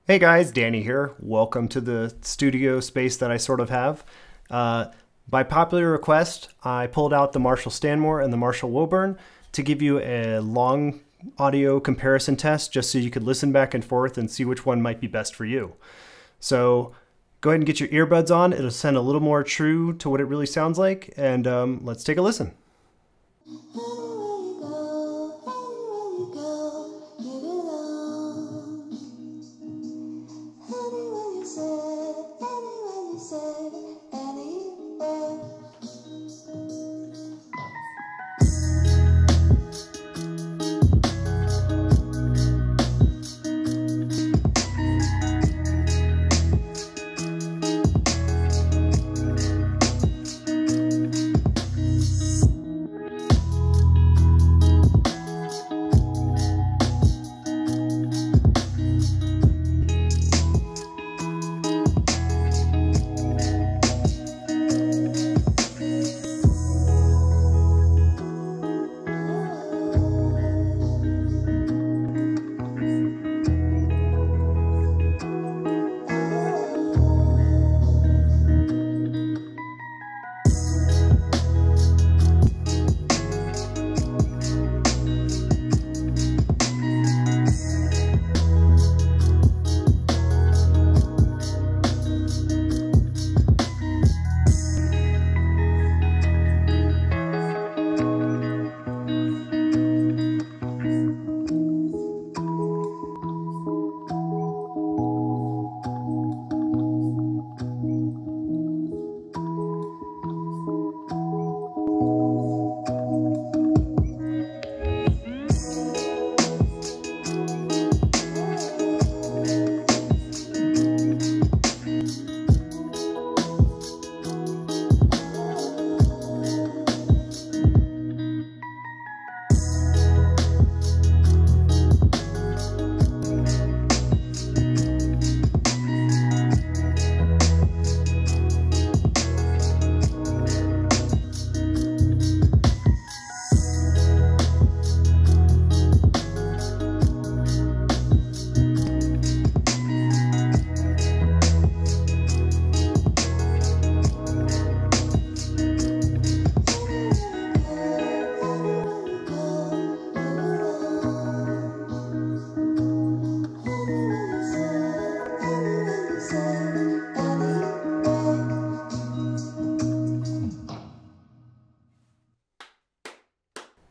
Hey guys, Danny here. Welcome to the studio space that I sort of have. By popular request, I pulled out the Marshall Stanmore and the Marshall Woburn to give you a long audio comparison test just so you could listen back and forth and see which one might be best for you. So go ahead and get your earbuds on. It'll sound a little more true to what it really sounds like, and let's take a listen.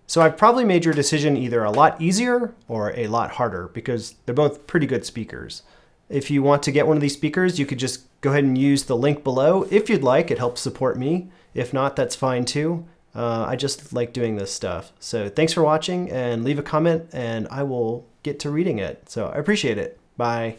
So I've probably made your decision either a lot easier or a lot harder because they're both pretty good speakers. If you want to get one of these speakers, you could just go ahead and use the link below if you'd like. It helps support me. If not, that's fine too. I just like doing this stuff. So thanks for watching, and leave a comment and I will get to reading it. So I appreciate it. Bye.